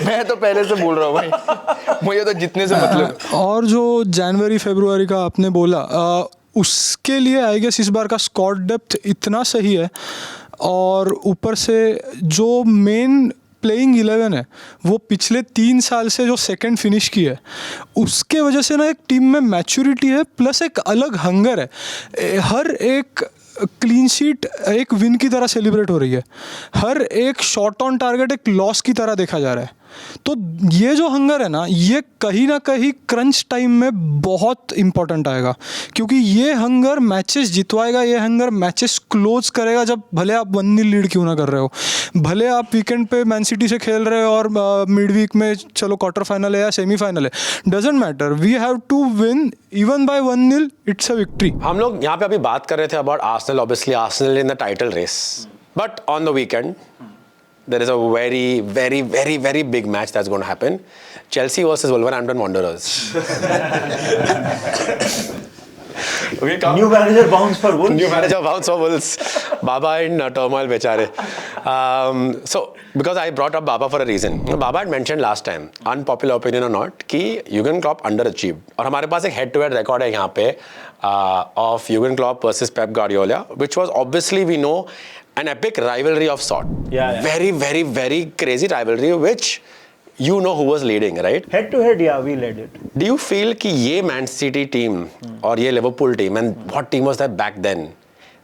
मैं तो पहले से बोल रहा हूँ भाई, मुझे तो जितने से मतलब है। और जो जनवरी फरवरी का आपने बोला, उसके लिए आई गेस इस बार का स्क्वाड डेप्थ इतना सही है, और ऊपर से जो मेन प्लेइंग 11 है वो पिछले 3 साल से जो सेकंड फिनिश की है, उसके वजह से ना एक टीम में मैच्योरिटी है, प्लस एक अलग हंगर है। हर एक क्लीन शीट एक विन की तरह सेलिब्रेट हो रही है, हर एक शॉट ऑन टारगेट एक लॉस की तरह देखा जा रहा है। तो ये जो हंगर है ना, ये कहीं ना कहीं क्रंच टाइम में बहुत इंपॉर्टेंट आएगा, क्योंकि ये हंगर मैचेस जितवाएगा, ये हंगर मैचेस क्लोज करेगा। जब भले आप 1-0 लीड क्यों ना कर रहे हो, भले आप वीकेंड पे मैन सिटी से खेल रहे हो और मिड वीक में चलो क्वार्टर फाइनल है या सेमीफाइनल है, doesn't matter, we have to win even by 1-0, it's a victory. हम लोग यहाँ पे अभी बात कर रहे थे about Arsenal, obviously Arsenal in the title race, but on the weekend there is a very, very, very, very big match that's going to happen. Chelsea versus Wolverhampton Wanderers. New manager bounce for Wolves. New manager bounce for Wolves. Baba in turmoil, bechare. So, because I brought up Baba for a reason. Baba had mentioned last time, unpopular opinion or not, कि Jurgen Klopp underachieved. और हमारे पास एक head-to-head record है यहाँ पे of Jurgen Klopp versus Pep Guardiola, which was obviously we know an epic rivalry of sort. Yeah. Very, very, very crazy rivalry, which you know who was leading, right? Head to head, yeah, we led it. Do you feel कि ये Man City team और ये Liverpool team, and what team was that back then,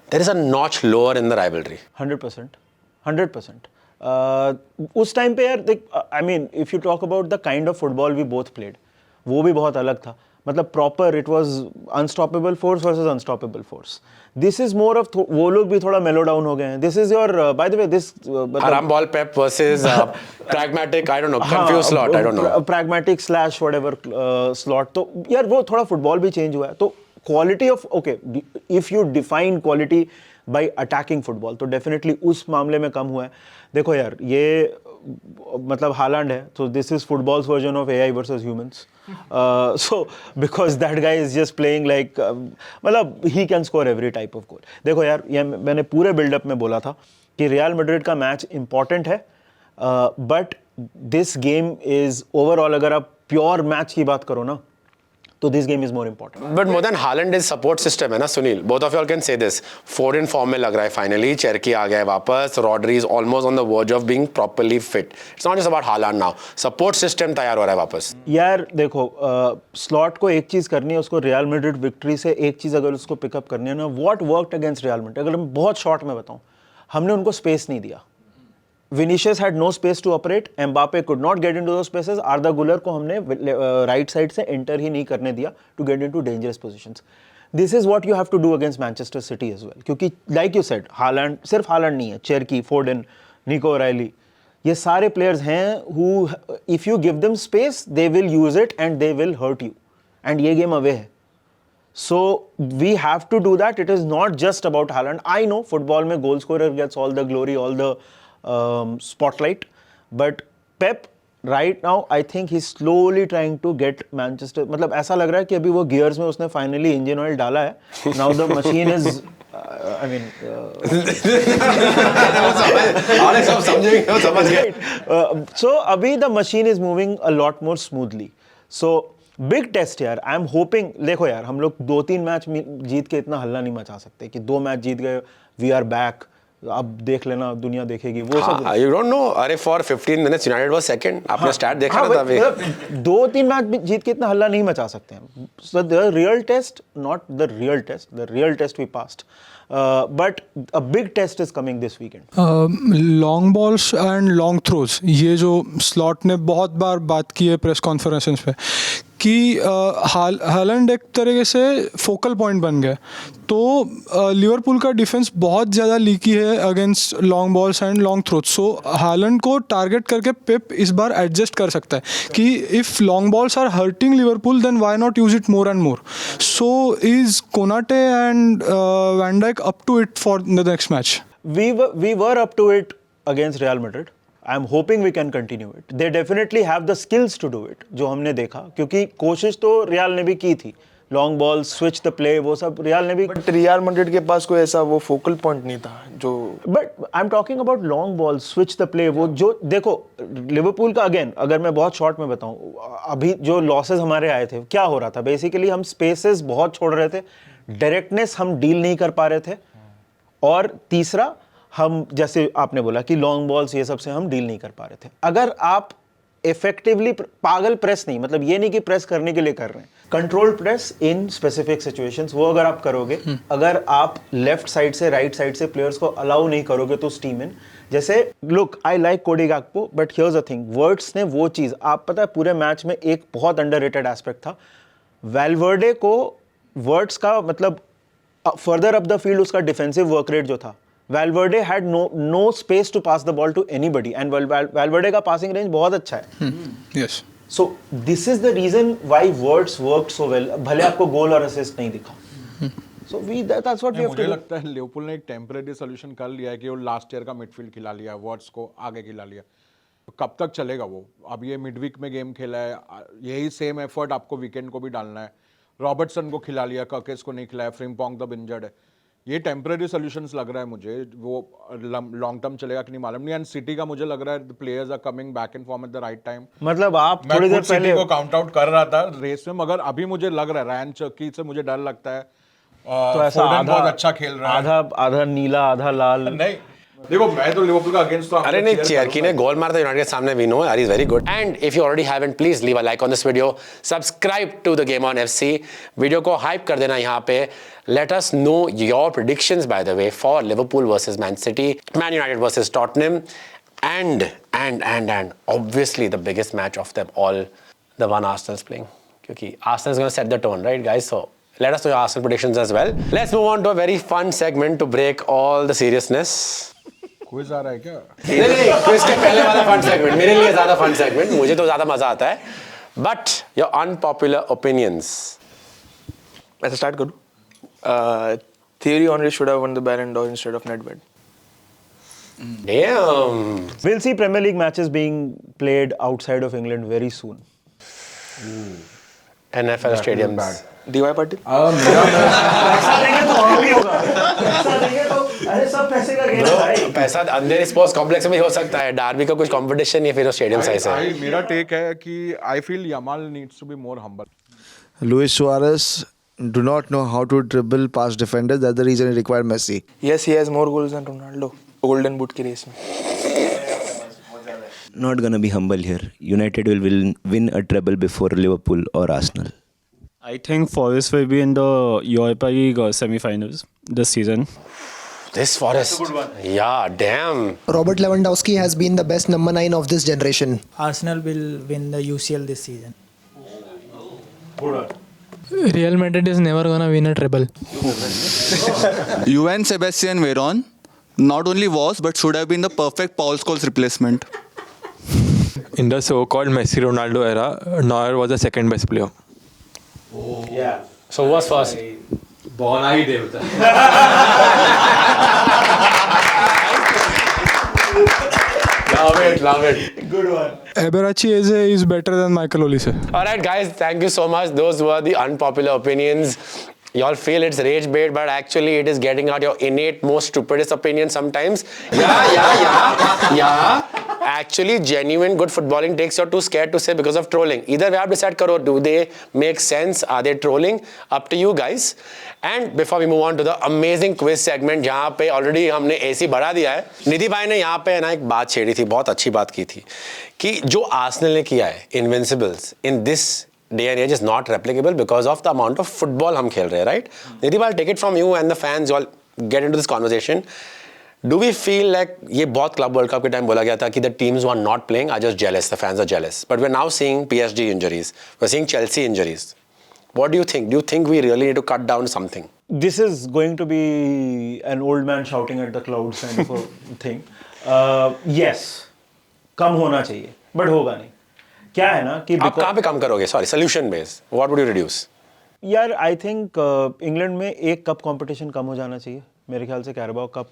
there is a notch lower in the rivalry? 100%. 100%. उस time पे यार देख, I mean, if you talk about the kind of football we both played, वो भी बहुत अलग था. मतलब proper it was unstoppable force versus unstoppable force. This is more of वो लोग भी थोड़ा मेलो डाउन हो गए हैं. This is your bye the way this Haram ball Pep versus pragmatic, I don't know, confused slot, I don't know. pragmatic slash whatever slot. तो यार वो थोड़ा फुटबॉल भी चेंज हुआ है. तो quality of okay if you define quality bye attacking football तो definitely उस मामले में कम हुआ है. देखो यार ये मतलब हालैंड है, so this is football's version of AI versus humans. So because that guy is just playing like मतलब he can score every type of goal. देखो यार ये मैंने पूरे बिल्डअप में बोला था कि रियल मैड्रिड का मैच इंपॉर्टेंट है, but this game is overall अगर आप प्योर मैच की बात करो ना तो this game is more important. But more than Haaland is support system है ना Sunil. Both of you all can say this. Foden form में लग रहा है finally. Cherki आ गया है वापस. Rodri is almost on the verge of being properly fit. It's not just about Haaland now. Support system तैयार हो रहा है वापस. यार देखो स्लॉट को एक चीज़ करनी है, उसको रियल मैड्रिड विक्ट्री से एक चीज़ अगर उसको पिकअप करनी है ना, what worked against real Madrid, अगर मैं बहुत शॉर्ट में बताऊं, हमने उनको स्पेस नहीं दिया. Vinicius had no space to operate. Mbappe could not get into those spaces. Arda Güler को हमने राइट साइड से एंटर ही नहीं करने दिया to get into dangerous positions. This is what you have to do against Manchester City as well. क्योंकि like you said, Holland सिर्फ Holland नहीं है, चेरकी, फोर्डन, निको ओराइली, ये सारे प्लेयर्स हैं who if you give them space they will use it and they will hurt you. And ये game away है. So we have to do that. It is not just about Haaland. I know football में goal scorer gets all the glory, all the spotlight, but Pep right now I think he's slowly trying to get Manchester, मतलब ऐसा लग रहा है कि अभी वो gears में उसने फाइनली इंजन ऑयल डाला है. Now the machine is I mean समझ गए. so अभी the machine is moving a lot more smoothly. So big test यार. I am hoping, देखो यार हम लोग 2-3 मैच जीत के इतना हल्ला नहीं मचा सकते कि 2 मैच जीत गए we are back, अब देख लेना दुनिया देखेगी वो सब. You don't know. अरे for 15 minutes United was second. आपने स्टैट देखा था अभी. 2-3 मैच जीत के इतना हल्ला नहीं मचा सकते हैं. So the real test, not the real test, the real test we passed. But a big test is coming this weekend. Long balls and long throws, ये जो स्लॉट ने बहुत बार बात की है प्रेस कॉन्फ्रेंसेस पे कि हालैंड एक तरीके से फोकल पॉइंट बन गया. तो लिवरपूल का डिफेंस बहुत ज़्यादा लीकी है against long balls and long throws. So Haaland को टारगेट करके पेप इस बार एडजस्ट कर सकता है कि if long balls are hurting Liverpool then why not use it more and more. So is Konate and van Dijk up to it for the next match? We were up to it against Real Madrid. I'm hoping we can continue it. They definitely have the skills to do it. जो हमने देखा, क्योंकि कोशिश तो real ने भी की थी. Long ball, switch the play, वो सब रियल ने भी. बट रियल मैड्रिड के पास कोई ऐसा वो फोकल पॉइंट नहीं था जो. But I am talking about long ball, switch the play. वो जो देखो लिवरपूल का अगेन अगर मैं बहुत शॉर्ट में बताऊं, अभी जो लॉसेस हमारे आए थे क्या हो रहा था, बेसिकली हम स्पेसेस बहुत छोड़ रहे थे, डायरेक्टनेस हम डील नहीं कर पा रहे थे, और तीसरा हम जैसे आपने बोला कि लॉन्ग बॉल्स ये सब से हम डील नहीं कर पा रहे थे. अगर आप इफेक्टिवली पागल प्रेस नहीं, मतलब ये नहीं कि प्रेस करने के लिए कर रहे हैं, control press in specific situations, वो अगर आप करोगे, अगर आप लेफ्ट साइड से राइट साइड से प्लेयर्स को अलाउ नहीं करोगे तो स्टीम इन. जैसे look I like Cody Gakpo, but here's a thing, Wirtz ने वो चीज़, आप पता है पूरे मैच में एक बहुत अंडररेटेड एस्पेक्ट था, वैल्वर्डे को वर्ड्स का मतलब फर्दर अप द फील्ड उसका डिफेंसिव वर्क रेट जो था, Valverde had no space to pass the ball to anybody, and Valverde का पासिंग रेंज बहुत अच्छा है. Yes. So this is the reason why Wirtz worked so well, भले आपको goal और असिस्ट नहीं दिखा. So that's what we have to मुझे डू. लगता है लिवरपूल ने एक टेम्परेरी सोल्यूशन कर लिया है कि वो लास्ट ईयर का मिडफील्ड खिला लिया, वर्ड्स को आगे खिला लिया. तो कब तक चलेगा वो? अब ये मिडवीक में गेम खेला है, यही सेम एफर्ट आपको वीकेंड को भी डालना है. रॉबर्टसन को खिला लिया, कर्केस को नहीं खिलाया, फ्रिम्पोंग तब इंजर्ड है. ये टेम्परेरी सोल्यूशंस लग रहा है मुझे, वो लॉन्ग टर्म चलेगा कि नहीं मालूम नहीं. एंड सिटी का मुझे लग रहा है the players are coming back in form at the right time. मतलब आप थोड़ी देर पहले सिटी को काउंट आउट कर रहा था रेस में, मगर अभी मुझे लग रहा है रायन चर्की से मुझे डर लगता है. तो ऐसा फोर्डन आधा बहुत अच्छा खेल रहा है. आधा नीला आधा लाल. नहीं देखो, मैं तो लिवरपूल का अगेंस्ट तो अरे नहीं, चेरकी ने गोल मारा था यूनाइटेड के सामने, वी नो यार, he is very good. And if you already haven't, please leave a like on this video, subscribe to the game on FC. Video को हाइप कर देना यहाँ पे. Let us know your predictions by the way for Liverpool versus Man City, Man United versus Tottenham, and obviously the biggest match of them all, the one Arsenal is playing. क्योंकि Arsenal is going to set the tone, right, guys? So let us know your Arsenal predictions as well. Let's move on to a very fun segment to break all the seriousness. Quiz आ रहा है क्या? नहीं, quiz के पहले वाला fun segment मेरे लिए ज्यादा फन सेगमेंट, मुझे तो ज्यादा मजा आता है. But your unpopular opinions. ऐसा स्टार्ट करूँ. Thierry Henry should have won the Ballon d'Or instead of Nedved. Damn. We'll see Premier League matches being played outside of England very soon. NFL stadiums. DY Patil. पैसा अंधेरे sports complex में ही हो सकता है. Derby का कुछ competition नहीं, फिर वो स्टेडियम साइज है. मेरा टेक है कि I feel Yamal needs to be more humble. Luis Suarez do not know how to dribble past defenders. That's the reason he required Messi. Yes, he has more goals than Ronaldo. Golden Boot की race में. Not gonna be humble here. United will win a treble before Liverpool or Arsenal. I think Forest will be in the Europa League semi-finals this season. This Forest. That's a good one. Yeah, damn. Robert Lewandowski has been the best number 9 of this generation. Arsenal will win the UCL this season. Real Madrid is never gonna win a treble. Juan Sebastian Veron not only was but should have been the perfect Paul Scholes replacement. In the so-called Messi Ronaldo era, Neuer was the second best player. Yeah. So who was first? Bona hi devta. Love it. Good one. Eberechi Eze is better than Michael Olise. All right, guys, thank you so much. Those were the unpopular opinions. Y'all feel it's rage bait, but actually it is getting out your innate, most stupidest opinion sometimes. Yeah. Actually, genuine good footballing takes you're too scared to say because of trolling. Either way, आप decide करो, do they make sense? Are they trolling? Up to you guys. And before we move on to the amazing quiz segment, जहाँ पे already हमने AC बढ़ा दिया है, निधि भाई ने यहाँ पे ना एक बात छेड़ी थी, बहुत अच्छी बात की थी, कि जो आर्सेनल ने किया है, Invincibles, in this day and age is not replicable because of the amount of football हम खेल रहे हैं, right? Nidhi, I'll take it from you and the fans, you all get into this conversation. Do we feel like ये बहुत club world cup के time बोला गया था कि the teams who are not playing are just jealous, the fans are jealous. But we're now seeing PSG injuries, we're seeing Chelsea injuries. What do you think? Do you think we really need to cut down something? This is going to be an old man shouting at the clouds kind of a thing. Yes, कम होना चाहिए, but होगा नहीं. क्या है ना कि आप कहाँ पे कम करोगे? Sorry, solution based. What would you reduce? यार आई थिंक इंग्लैंड में एक कप कंपटीशन कम हो जाना चाहिए मेरे ख्याल से. कैराबाओ कप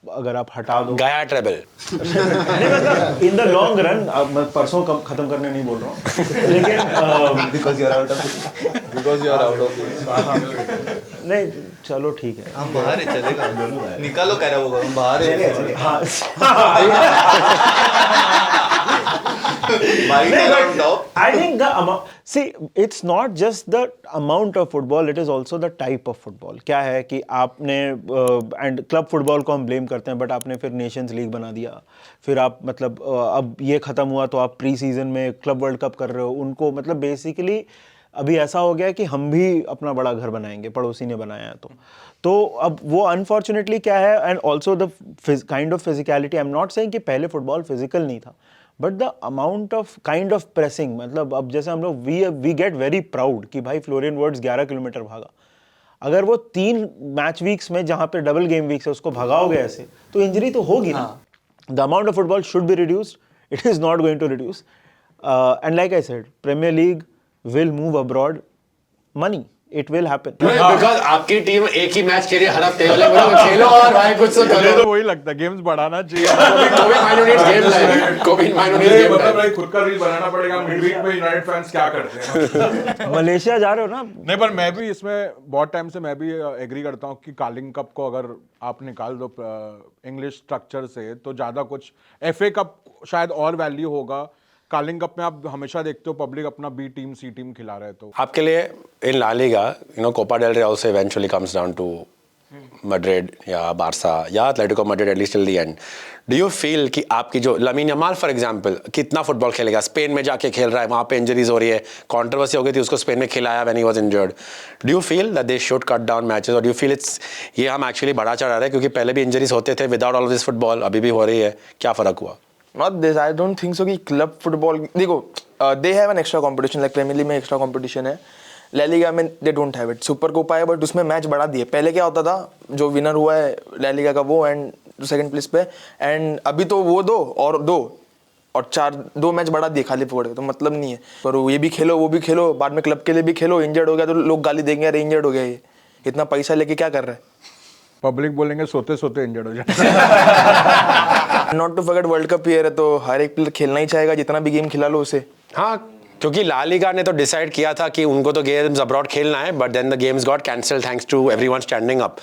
अगर आप हटा दो, गया ट्रेबल. नहीं मतलब इन द लॉन्ग रन, अब मैं परसों खत्म करने नहीं बोल रहा हूँ, लेकिन Because you are out of नहीं चलो ठीक है, हम बाहर ही चलेगा, निकालो कैराबाओ को, हम बाहर ही I think the amount, see, it's not just the amount of football, it is also the type of football. क्या है कि आपने and club football को हम blame करते हैं, but आपने फिर नेशंस लीग बना दिया, फिर आप मतलब अब ये ख़त्म हुआ तो आप प्री सीजन में क्लब वर्ल्ड कप कर रहे हो उनको. मतलब बेसिकली अभी ऐसा हो गया कि हम भी अपना बड़ा घर बनाएंगे, पड़ोसी ने बनाया है तो अब वो अनफॉर्चुनेटली क्या है. And also the kind of physicality, I am not saying कि पहले फुटबॉल फिजिकल नहीं था, but the amount of kind of pressing, मतलब अब जैसे हम लोग वी गेट वेरी प्राउड कि भाई फ्लोरियन वर्ड्स 11 किलोमीटर भागा. अगर वो 3 मैच वीक्स में जहाँ पे डबल गेम वीक्स है उसको भगाओगे ऐसे तो इंजरी तो होगी ना. The amount of football should be reduced, it is not going to reduce. And like I said, Premier League will move abroad, money, it will happen. Because आपकी team एक ही मैच के लिए हर हफ्ते खेलो और भाई कुछ तो करो. तो वही लगता है, गेम्स बढ़ाना चाहिए. मतलब खुद का रील बनाना पड़ेगा. मिडवीक में यूनाइटेड फैंस क्या करते हैं? मलेशिया जा रहे हो ना? नहीं, पर मैं भी इसमें बहुत टाइम से मैं भी एग्री करता हूँ कि कार्लिंग कप को अगर आप निकाल दो इंग्लिश स्ट्रक्चर से तो ज़्यादा कुछ, FA कप शायद और वैल्यू होगा. कार्लिंग कप में आप हमेशा देखते हो पब्लिक अपना बी टीम सी टीम खिला रहे. तो आपके लिए in La Liga, you know, Copa del Rey also eventually comes down to Madrid या बार्सा या Atletico Madrid at least till the end. Do you feel कि आपकी जो लामीन यमाल फॉर एग्जांपल कितना फुटबॉल खेलेगा, स्पेन में जाके खेल रहा है, वहाँ पे इंजरीज हो रही है, कंट्रोवर्सी हो गई थी उसको स्पेन में खिलाया when he was injured. Do you feel that they should cut down matches, और डू यू फील इट्स ये हम एक्चुअली बढ़ा चढ़ा रहे हैं क्योंकि पहले भी इंजरीज होते थे विदाउट ऑल दिस फुटबॉल, अभी भी हो रही है, क्या फ़र्क हुआ? Not this, I don't think so कि क्लब फुटबॉल, देखो they have an extra competition, like Premier League में एक्स्ट्रा कंपटीशन है, ला लीगा में they don't have it. Super Copa है बट उसमें मैच बढ़ा दिए. पहले क्या होता था, जो विनर हुआ है ला लीगा का वो एंड सेकंड प्लेस पे, एंड अभी तो वो दो और 2 मैच बढ़ा दिए खाली फोड़, तो मतलब नहीं है. पर ये भी खेलो वो भी खेलो, बाद में क्लब के लिए भी खेलो, इंजर्ड हो गया तो लोग गाली देंगे, अरे इंजर्ड हो गया ये, इतना पैसा लेके क्या कर रहा है. पब्लिक बोलेंगे सोते सोते इंजर्ड हो जाए. Not to forget world cup year है, तो हर एक प्लेयर खेलना ही चाहेगा, जितना भी गेम खिला लो उसे. हाँ, क्योंकि ला लीगा ने तो डिसाइड किया था कि उनको तो गेम्स अब्रॉड खेलना है, but then the games got cancelled thanks to everyone standing up.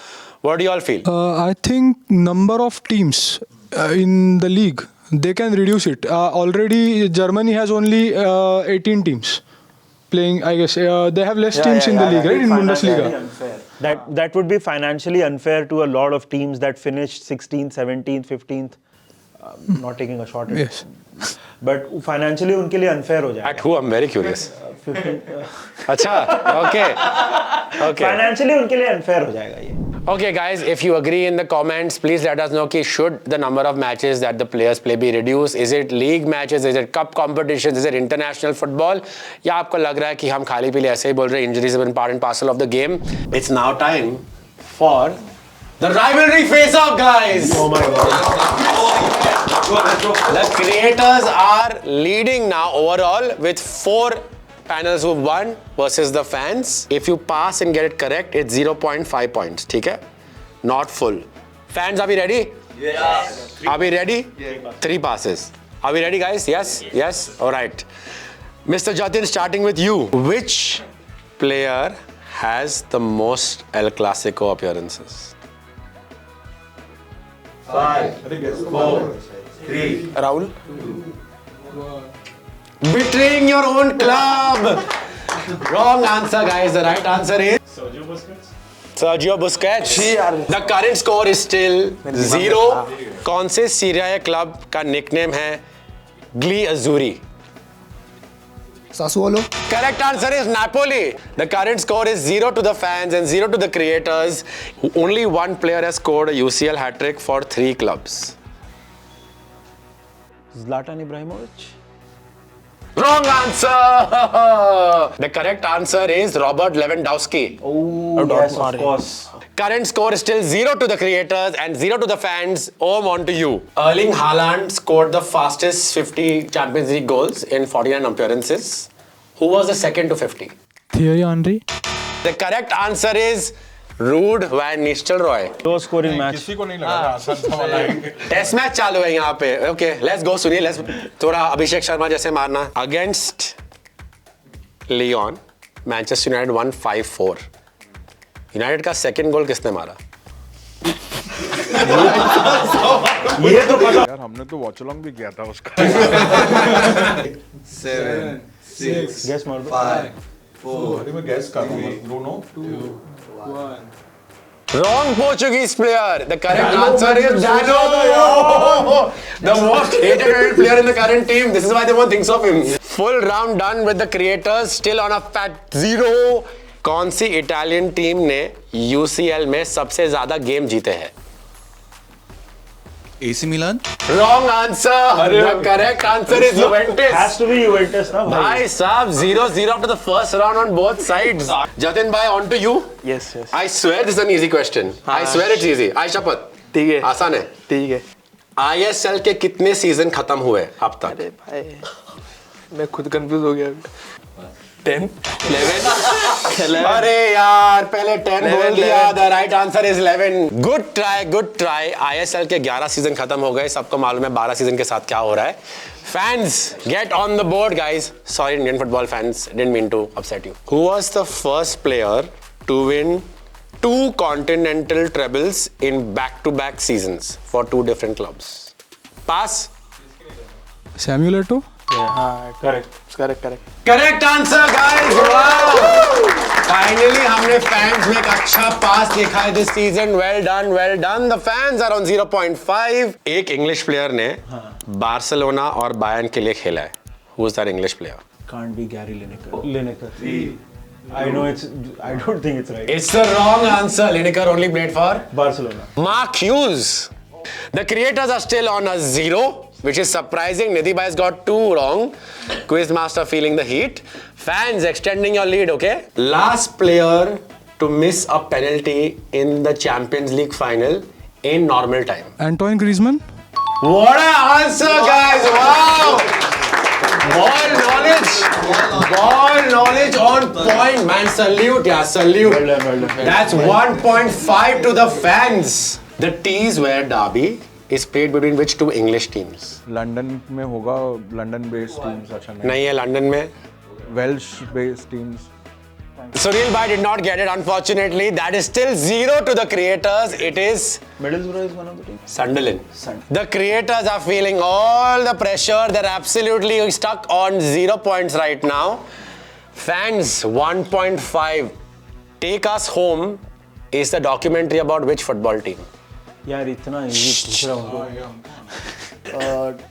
What do you all feel? I think number of teams in the league, they can reduce it. Already Germany has only 18 teams playing. I guess they have less teams in the league, right? In Bundesliga. That would be financially unfair to a lot of teams that finished 16th, 17th, 15th. Not taking a shot at Yes. it. But financially उनके लिए unfair हो जाएगा. At who? I'm very curious. अच्छा, okay. Financially उनके लिए unfair हो जाएगा ये. Okay, guys, if you agree in the comments, please let us know कि should the number of matches that the players play be reduced? Is it league matches? Is it cup competitions? Is it international football? या आपको लग रहा है कि हम खाली पीले ऐसे ही बोल रहे हैं, injuries have been part and parcel of the game? It's now time for the rivalry face-off, guys. Oh my God. The creators are leading now overall with 4 panels who won versus the fans. If you pass and get it correct, it's 0.5 points. ठीक है? Not full. Fans, are we ready? Yes. Are we ready? Yeah. 3 passes. Are we ready, guys? Yes? Yes? All right. Mr. Jatin, starting with you. Which player has the most El Clasico appearances? 5, 4, 3. Rahul. Betraying your own club. Wrong answer, guys. The right answer is Sergio Busquets. The current score is still 0. कौन से Syria club का nickname है Glee अजूरी? Sassuolo. Correct answer is Napoli. The current score is 0 to the fans and 0 to the creators. Only one player has scored a UCL hat-trick for 3 clubs. Zlatan Ibrahimovic. Wrong answer. The correct answer is Robert Lewandowski. Oh, yes, of course. Current score is still 0 to the creators and 0 to the fans. Om, on to you. Erling Haaland scored the fastest 50 Champions League goals in 49 appearances. Who was the second to 50? Thierry Henry. The correct answer is Ruud van Nistelrooy. Low scoring match. किसी को नहीं लगा था आसान था वाला. Test match चालू है यहाँ पे. Okay, let's go. सुनिए, लेट्स थोड़ा अभिषेक शर्मा जैसे मारना. Against Lyon, Manchester United won 5-4. United का सेकंड गोल किसने मारा? ये तो पता. यार हमने तो वॉच अलोंग भी किया था उसका. 7, 6, Guess मार दो. 5, 4. अरे मैं गैस कर रहा हूँ. Bruno. 2, 1. Wrong Portuguese player. The correct answer is Dano. The most hated player in the current team. This is why they won't think of him. Full round done with the creators. Still on a fat 0. कौन सी Italian team ने UCL में सबसे ज्यादा game जीते हैं? AC Milan. Wrong answer. The correct answer is Juventus. Has to be Juventus, ना भाई. भाई साहब 0-0 after the first round on both sides. Jatin bhai, on to you. Yes. I swear this is an easy question. I swear it's easy. I शपथ. ठीक है. आसान है. ठीक है. ISL के कितने सीजन खत्म हुए अब तक? अरे भाई, मैं खुद कंफ्यूज हो गया. 10, 11. अरे यार, पहले 10 बोल दिया. The right answer is 11. Good try. ISL के 11 सीजन खत्म हो गए. सबको मालूम है 12 सीजन के साथ क्या हो रहा है. Fans, get on the board, guys. Sorry, Indian football fans. Didn't mean to upset you. Who was the first player to win 2 continental trebles in back-to-back seasons for 2 different clubs? Pass. Samuel Eto'o. हाँ, correct. Correct answer, guys. Wow. Finally, हमने fans में एक अच्छा pass देखा है this season. Well done. The fans are on 0.5. एक English player ने Barcelona और बायर्न के लिए खेला है. Who is that English player? Can't be Gary Lineker. I don't think it's right. It's the wrong answer. Lineker only played for Barcelona. Mark Hughes. The creators are still on a 0. which is surprising. Nidhi Bhai's got 2 wrong. Quizmaster feeling the heat. Fans extending your lead, okay? Last player to miss a penalty in the Champions League final in normal time. Antoine Griezmann. What an answer, guys! Wow! Ball knowledge on point, man. Salute, yeah, salute. Well done. That's 1.5 to the fans. The T's where derby is played between which 2 English teams? London में होगा, London based teams अच्छा नहीं है London में. Welsh based teams. Sunil Bhai did not get it, unfortunately. That is still 0 to the creators. It is Middlesbrough is one of the teams. Sunderland. The creators are feeling all the pressure. They're absolutely stuck on 0 points right now. Fans, 1.5. Take Us Home is the documentary about which football team? यार इतना easy पूछ रहा हूँ.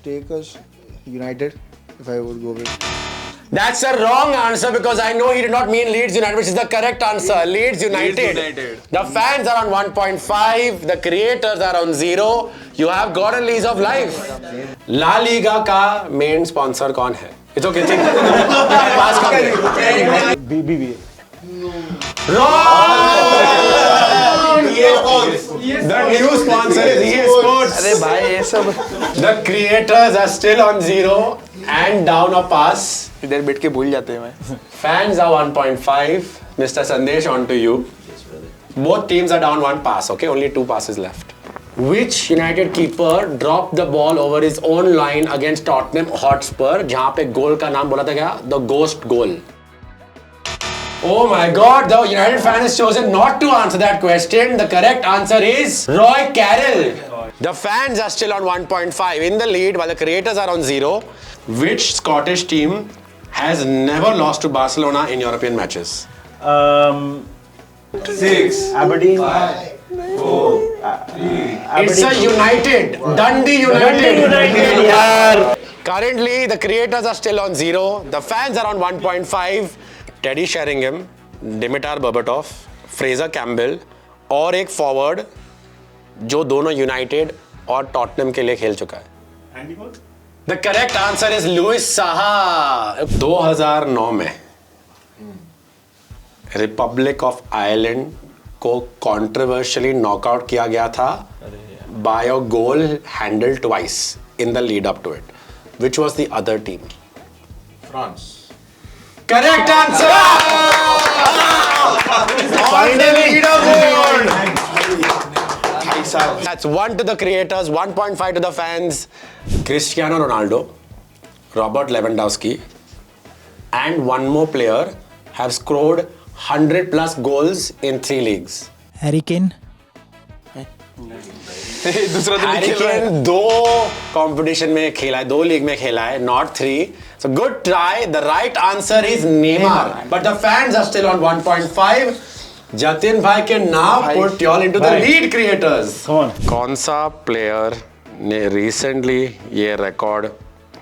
Take us United, if I would go with. That's a wrong answer because I know he did not mean Leeds United, which is the correct answer. Leeds United. The fans are on 1.5. The creators are on 0. You have got a lease of life. La Liga का main sponsor कौन है? It's okay. Pass कर दे. BBVA. Wrong! The new sponsor is EA Sports. अरे भाई ये सब The creators are still on 0 and down a pass. इधर बैठ के भूल जाते हैं मैं. Fans are 1.5. Mr. Sandesh, on to you. Both teams are down 1 pass, okay? Only 2 passes left. Which United keeper dropped the ball over his own line against Tottenham Hotspur, जहाँ पे गोल का नाम बोला था क्या? The Ghost Goal. Oh my God! The United fan has chosen not to answer that question. The correct answer is Roy Carroll. The fans are still on 1.5 in the lead, while the creators are on 0. Which Scottish team has never lost to Barcelona in European matches? 6, Aberdeen. 5, 4, 3. It's a United. Dundee United. यार. Currently, the creators are still on 0. The fans are on 1.5. Teddy Sheringham, Dimitar Berbatov, Fraser Campbell और एक forward जो दोनों United और Tottenham के लिए खेल चुका है. The correct answer is Louis Saha. 2009 में रिपब्लिक ऑफ आयरलैंड को कॉन्ट्रोवर्शियली नॉकआउट किया गया था by a goal handled twice in the lead up to it. Which was the other team? France. Correct answer! Finally, leaderboard! That's 1 to the creators, 1.5 to the fans. Cristiano Ronaldo, Robert Lewandowski, and one more player have scored 100 plus goals in 3 leagues. Harry Kane. Harry Kane 2 competition में खेला है, 2 league में खेला है, not 3. So good try. The right answer is Neymar. But the fans are still on 1.5. Jatin bhai can now put y'all into the lead creators. Come on. कौन सा player ने recently ये record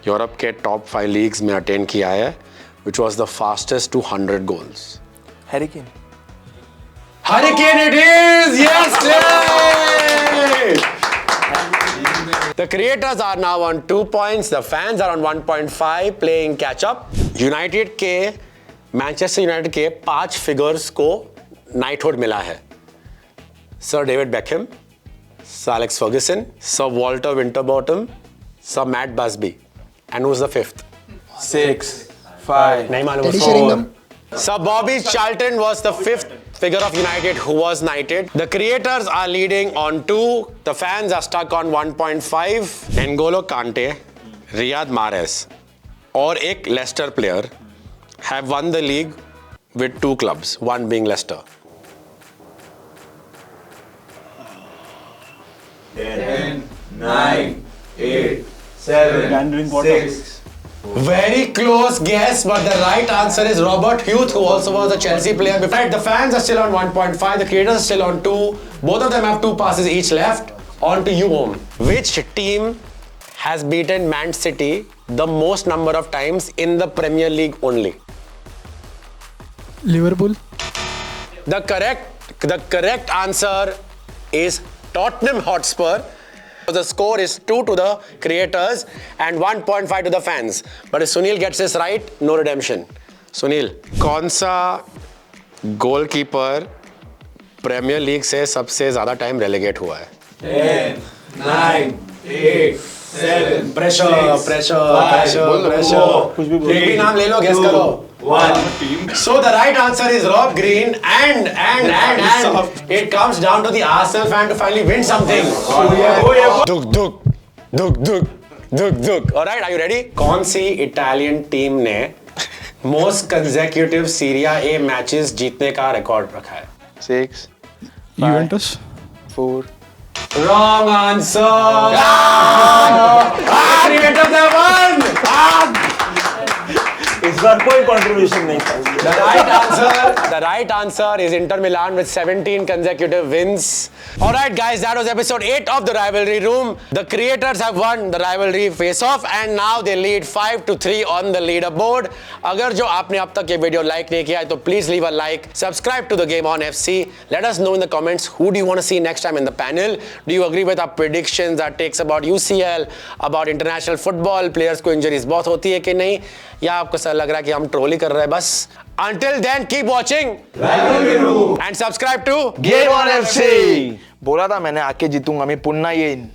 यूरोप के top 5 leagues में attain किया है, which was the fastest to 100 goals? Harry Kane. Harry Kane it is! Yes! Yay! The creators are now on 2 points. The fans are on 1.5 playing catch up. United के Manchester United के 5 figures को knighthood मिला है. Sir David Beckham, Sir Alex Ferguson, Sir Walter Winterbottom, Sir Matt Busby. And who's the 5th? 6, 5. नहीं मालूम. Teddy Sheringham. Sir Bobby Charlton was the 5th figure of United who was knighted. The creators are leading on 2. The fans are stuck on 1.5. N'Golo Kante, Riyad Mahrez और एक Leicester player have won the league with 2 clubs, one being Leicester. 10, 9, 8, 7, 6. Very close guess, but the right answer is Robert Huth, who also was a Chelsea player. Right, the fans are still on 1.5. The creators are still on 2. Both of them have 2 passes each left. On to you, home. Which team has beaten Man City the most number of times in the Premier League only? Liverpool. The correct answer is Tottenham Hotspur. The score is 2 to the creators and 1.5 to the fans. But if Sunil gets this right, no redemption. Sunil, कौन सा goalkeeper premiere league से सबसे ज्यादा time रेलेगेट हुआ है? 10, 9, 8, 7, pressure एक भी नाम ले लो, गेस करो. 1. So the right answer is Rob Green, and it comes down to the Arsenal fan to finally win something. Duk. All right, are you ready? कौन सी इटालियन टीम ने most consecutive Serie A matches जीतने का record रखा है? 6, Juventus. 4. Wrong answer. Creators have won. इस बार कोई contribution नहीं था. The right answer is Inter Milan with 17 consecutive wins. All right, guys, that was episode 8 of the Rivalry Room. The creators have won the rivalry face-off, and now they lead 5-3 on the leaderboard. अगर जो आपने अब तक ये video like नहीं किया है तो please leave a like, subscribe to the Game On FC. Let us know in the comments who do you want to see next time in the panel. Do you agree with our predictions, our takes about UCL, about international football, players को injuries बहुत होती है कि नहीं, या आपको ऐसा लग रहा है कि हम ट्रोल ही कर रहे हैं बस? Until then, keep watching and subscribe to Game On FC. बोला था मैंने, आके जीतूंगा मैं पुन्हा येईन.